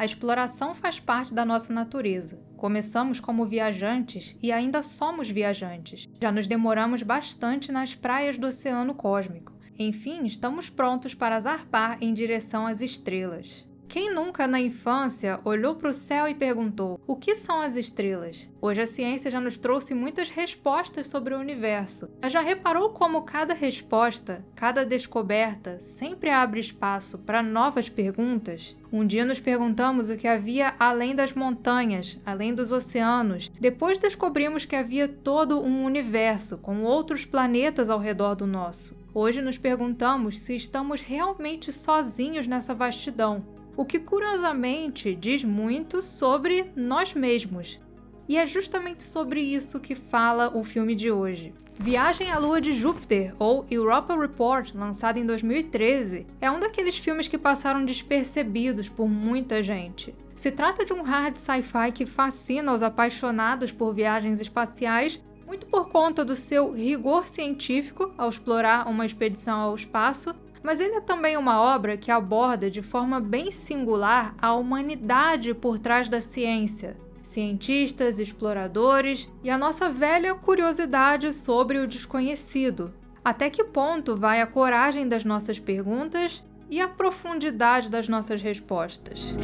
A exploração faz parte da nossa natureza. Começamos como viajantes e ainda somos viajantes. Já nos demoramos bastante nas praias do oceano cósmico. Enfim, estamos prontos para zarpar em direção às estrelas. Quem nunca na infância olhou para o céu e perguntou: o que são as estrelas? Hoje a ciência já nos trouxe muitas respostas sobre o universo. Mas já reparou como cada resposta, cada descoberta, sempre abre espaço para novas perguntas? Um dia nos perguntamos o que havia além das montanhas, além dos oceanos. Depois descobrimos que havia todo um universo, com outros planetas ao redor do nosso. Hoje nos perguntamos se estamos realmente sozinhos nessa vastidão. O que curiosamente diz muito sobre nós mesmos. E é justamente sobre isso que fala o filme de hoje. Viagem à Lua de Júpiter, ou Europa Report, lançado em 2013, é um daqueles filmes que passaram despercebidos por muita gente. Se trata de um hard sci-fi que fascina os apaixonados por viagens espaciais, muito por conta do seu rigor científico ao explorar uma expedição ao espaço, mas ele é também uma obra que aborda de forma bem singular a humanidade por trás da ciência, cientistas, exploradores e a nossa velha curiosidade sobre o desconhecido. Até que ponto vai a coragem das nossas perguntas e a profundidade das nossas respostas?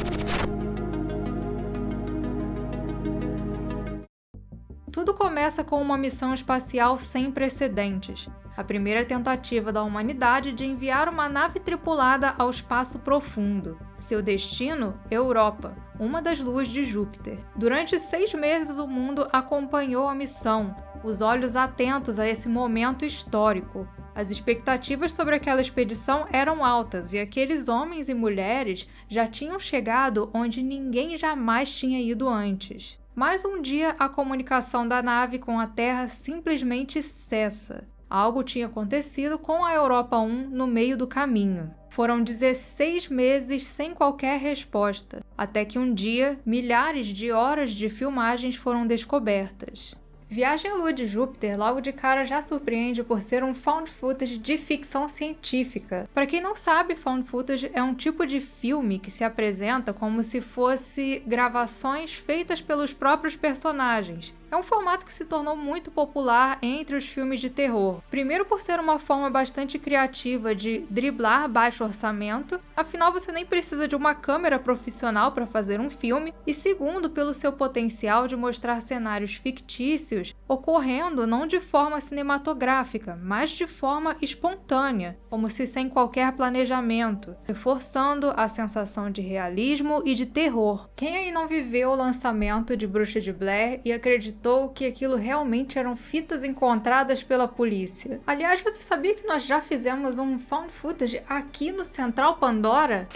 Tudo começa com uma missão espacial sem precedentes. A primeira tentativa da humanidade de enviar uma nave tripulada ao espaço profundo. Seu destino, Europa, uma das luas de Júpiter. Durante 6 meses o mundo acompanhou a missão, os olhos atentos a esse momento histórico. As expectativas sobre aquela expedição eram altas e aqueles homens e mulheres já tinham chegado onde ninguém jamais tinha ido antes. Mas um dia a comunicação da nave com a Terra simplesmente cessa. Algo tinha acontecido com a Europa 1 no meio do caminho. Foram 16 meses sem qualquer resposta, até que um dia, milhares de horas de filmagens foram descobertas. Viagem à Lua de Júpiter logo de cara já surpreende por ser um found footage de ficção científica. Para quem não sabe, found footage é um tipo de filme que se apresenta como se fosse gravações feitas pelos próprios personagens. É um formato que se tornou muito popular entre os filmes de terror. Primeiro por ser uma forma bastante criativa de driblar baixo orçamento, afinal você nem precisa de uma câmera profissional para fazer um filme, e segundo pelo seu potencial de mostrar cenários fictícios ocorrendo não de forma cinematográfica, mas de forma espontânea, como se sem qualquer planejamento, reforçando a sensação de realismo e de terror. Quem aí não viveu o lançamento de Bruxa de Blair e acreditou que aquilo realmente eram fitas encontradas pela polícia? Aliás, você sabia que nós já fizemos um found footage aqui no Central Pandora?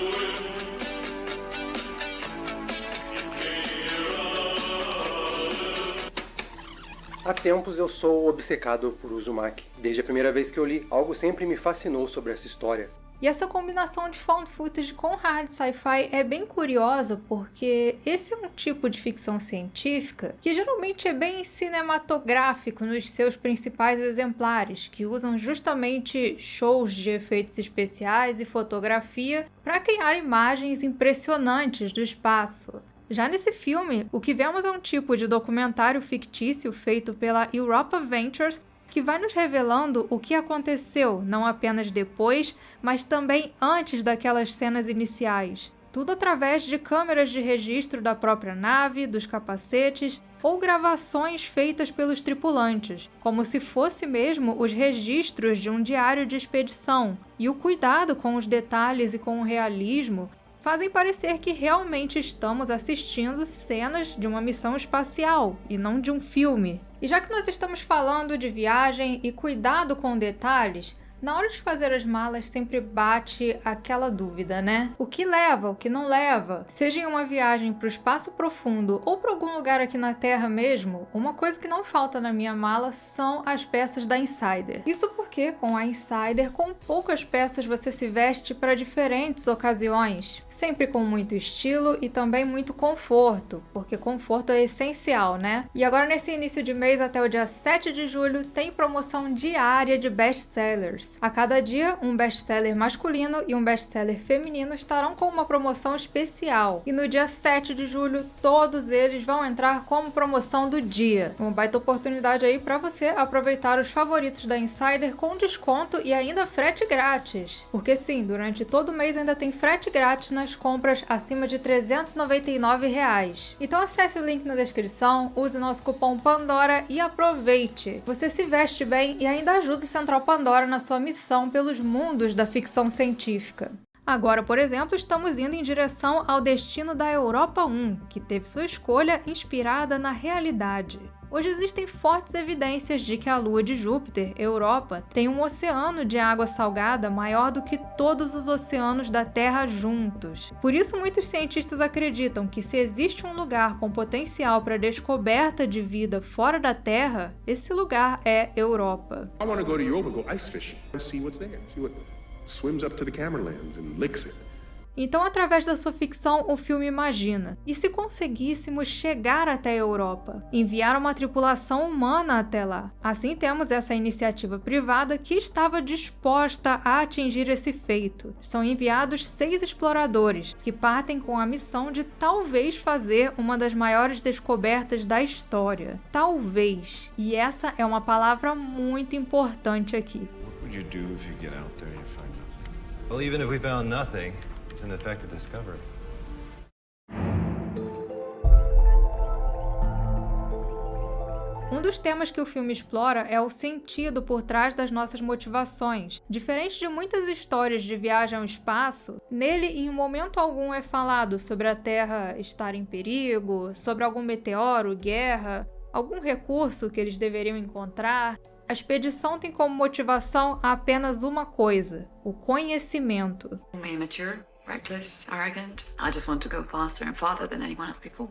Há tempos eu sou obcecado por Uzumaki. Desde a primeira vez que eu li, algo sempre me fascinou sobre essa história. E essa combinação de found footage com hard sci-fi é bem curiosa porque esse é um tipo de ficção científica que geralmente é bem cinematográfico nos seus principais exemplares, que usam justamente shows de efeitos especiais e fotografia para criar imagens impressionantes do espaço. Já nesse filme, o que vemos é um tipo de documentário fictício feito pela Europa Ventures que vai nos revelando o que aconteceu não apenas depois, mas também antes daquelas cenas iniciais. Tudo através de câmeras de registro da própria nave, dos capacetes ou gravações feitas pelos tripulantes, como se fosse mesmo os registros de um diário de expedição. E o cuidado com os detalhes e com o realismo fazem parecer que realmente estamos assistindo cenas de uma missão espacial e não de um filme. E já que nós estamos falando de viagem e cuidado com detalhes, na hora de fazer as malas sempre bate aquela dúvida, né? O que leva, o que não leva? Seja em uma viagem para o espaço profundo ou para algum lugar aqui na Terra mesmo, uma coisa que não falta na minha mala são as peças da Insider. Isso porque com a Insider, com poucas peças você se veste para diferentes ocasiões, sempre com muito estilo e também muito conforto, porque conforto é essencial, né? E agora nesse início de mês até o dia 7 de julho tem promoção diária de best-sellers. Books. A cada dia, um best-seller masculino e um best-seller feminino estarão com uma promoção especial. E no dia 7 de julho, todos eles vão entrar como promoção do dia. Uma baita oportunidade aí para você aproveitar os favoritos da Insider com desconto e ainda frete grátis. Porque sim, durante todo o mês ainda tem frete grátis nas compras acima de R$ 399. Então acesse o link na descrição, use o nosso cupom Pandora e aproveite! Você se veste bem e ainda ajuda o Central Pandora na sua missão pelos mundos da ficção científica. Agora, por exemplo, estamos indo em direção ao destino da Europa 1, que teve sua escolha inspirada na realidade. Hoje existem fortes evidências de que a lua de Júpiter, Europa, tem um oceano de água salgada maior do que todos os oceanos da Terra juntos. Por isso, muitos cientistas acreditam que se existe um lugar com potencial para descoberta de vida fora da Terra, esse lugar é Europa. I want to go to Europa, go ice fishing, see what's there, see what swims up to the Camerlands and licks it. Então, através da sua ficção, o filme imagina: e se conseguíssemos chegar até a Europa? Enviar uma tripulação humana até lá? Assim, temos essa iniciativa privada que estava disposta a atingir esse feito. São enviados 6 exploradores, que partem com a missão de talvez fazer uma das maiores descobertas da história. Talvez. E essa é uma palavra muito importante aqui. What would you do if you get out there and you find nothing? Well, even if we found nothing, it's an effective discovery. Um dos temas que o filme explora é o sentido por trás das nossas motivações. Diferente de muitas histórias de viagem ao espaço, nele em momento algum é falado sobre a Terra estar em perigo, sobre algum meteoro, guerra, algum recurso que eles deveriam encontrar. A expedição tem como motivação apenas uma coisa: o conhecimento. Immature, reckless, arrogant. I just want to go faster and farther than anyone else before.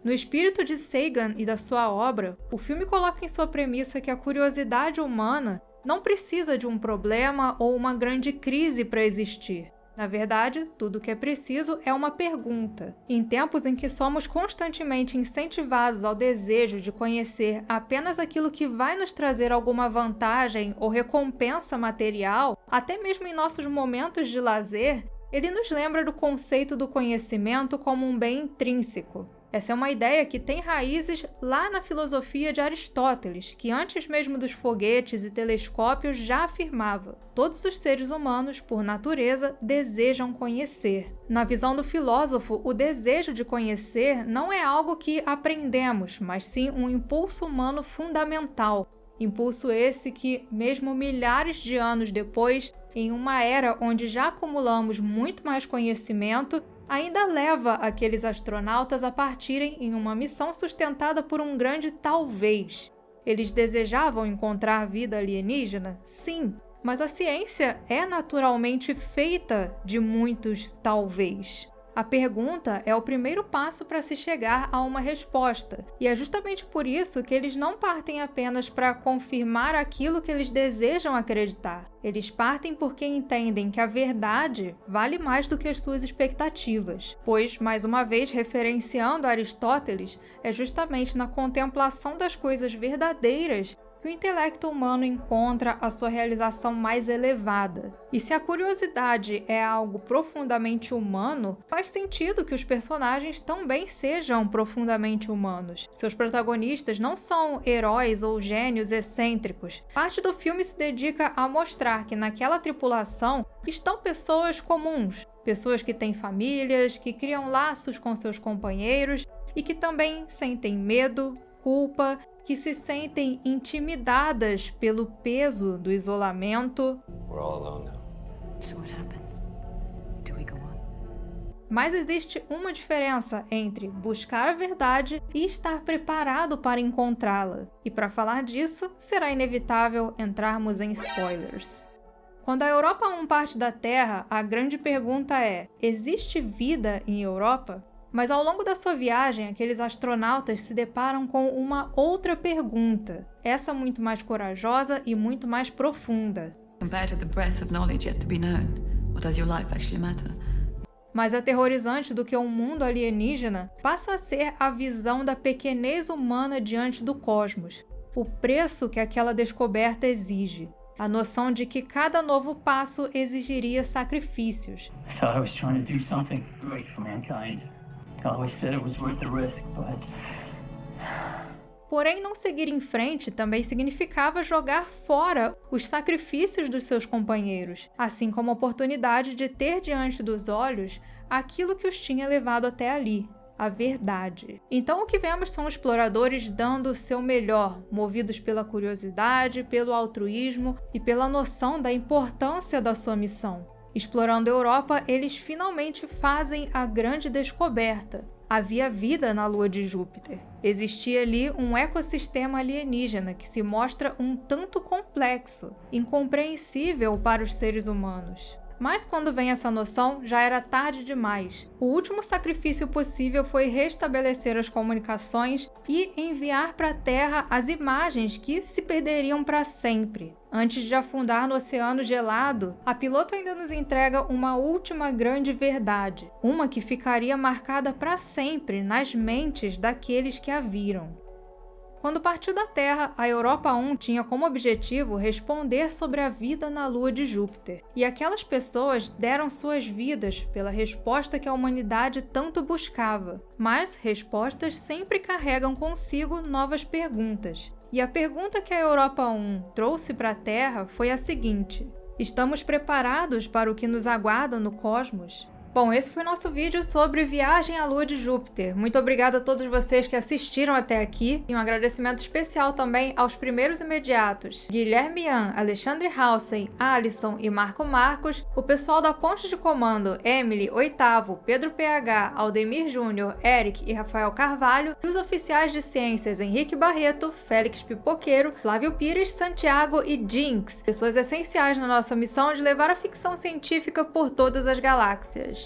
No espírito de Sagan e da sua obra, o filme coloca em sua premissa que a curiosidade humana não precisa de um problema ou uma grande crise para existir. Na verdade, tudo o que é preciso é uma pergunta. Em tempos em que somos constantemente incentivados ao desejo de conhecer apenas aquilo que vai nos trazer alguma vantagem ou recompensa material, até mesmo em nossos momentos de lazer, ele nos lembra do conceito do conhecimento como um bem intrínseco. Essa é uma ideia que tem raízes lá na filosofia de Aristóteles, que antes mesmo dos foguetes e telescópios já afirmava: todos os seres humanos, por natureza, desejam conhecer. Na visão do filósofo, o desejo de conhecer não é algo que aprendemos, mas sim um impulso humano fundamental. Impulso esse que, mesmo milhares de anos depois, em uma era onde já acumulamos muito mais conhecimento, ainda leva aqueles astronautas a partirem em uma missão sustentada por um grande talvez. Eles desejavam encontrar vida alienígena? Sim, mas a ciência é naturalmente feita de muitos talvez. A pergunta é o primeiro passo para se chegar a uma resposta, e é justamente por isso que eles não partem apenas para confirmar aquilo que eles desejam acreditar. Eles partem porque entendem que a verdade vale mais do que as suas expectativas, pois, mais uma vez referenciando Aristóteles, é justamente na contemplação das coisas verdadeiras que o intelecto humano encontra a sua realização mais elevada. E se a curiosidade é algo profundamente humano, faz sentido que os personagens também sejam profundamente humanos. Seus protagonistas não são heróis ou gênios excêntricos. Parte do filme se dedica a mostrar que naquela tripulação estão pessoas comuns, pessoas que têm famílias, que criam laços com seus companheiros e que também sentem medo, culpa, que se sentem intimidadas pelo peso do isolamento. We're all alone now. So what happens? Do we go on? Mas existe uma diferença entre buscar a verdade e estar preparado para encontrá-la. E para falar disso, será inevitável entrarmos em spoilers. Quando a Europa 1 parte da Terra, a grande pergunta é: existe vida em Europa? Mas ao longo da sua viagem, aqueles astronautas se deparam com uma outra pergunta, essa muito mais corajosa e muito mais profunda. Compared to the breadth of knowledge yet to be known, what does your life actually matter? Mais aterrorizante do que um mundo alienígena passa a ser a visão da pequenez humana diante do cosmos, o preço que aquela descoberta exige. A noção de que cada novo passo exigiria sacrifícios. I thought I was trying to do something great for mankind. I always said it was worth the risk, but... Porém, não seguir em frente também significava jogar fora os sacrifícios dos seus companheiros, assim como a oportunidade de ter diante dos olhos aquilo que os tinha levado até ali, a verdade. Então o que vemos são exploradores dando o seu melhor, movidos pela curiosidade, pelo altruísmo e pela noção da importância da sua missão. Explorando a Europa, eles finalmente fazem a grande descoberta. Havia vida na lua de Júpiter. Existia ali um ecossistema alienígena que se mostra um tanto complexo, incompreensível para os seres humanos. Mas quando vem essa noção, já era tarde demais. O último sacrifício possível foi restabelecer as comunicações e enviar para a Terra as imagens que se perderiam para sempre. Antes de afundar no oceano gelado, a piloto ainda nos entrega uma última grande verdade, uma que ficaria marcada para sempre nas mentes daqueles que a viram. Quando partiu da Terra, a Europa 1 tinha como objetivo responder sobre a vida na lua de Júpiter, e aquelas pessoas deram suas vidas pela resposta que a humanidade tanto buscava. Mas respostas sempre carregam consigo novas perguntas. E a pergunta que a Europa 1 trouxe para a Terra foi a seguinte: estamos preparados para o que nos aguarda no cosmos? Bom, esse foi nosso vídeo sobre Viagem à Lua de Júpiter. Muito obrigada a todos vocês que assistiram até aqui. E um agradecimento especial também aos primeiros imediatos: Guilherme Ian, Alexandre Halsen, Alisson e Marco Marcos, o pessoal da Ponte de Comando, Emily, Oitavo, Pedro PH, Aldemir Júnior, Eric e Rafael Carvalho, e os oficiais de ciências Henrique Barreto, Félix Pipoqueiro, Flávio Pires, Santiago e Jinx, pessoas essenciais na nossa missão de levar a ficção científica por todas as galáxias.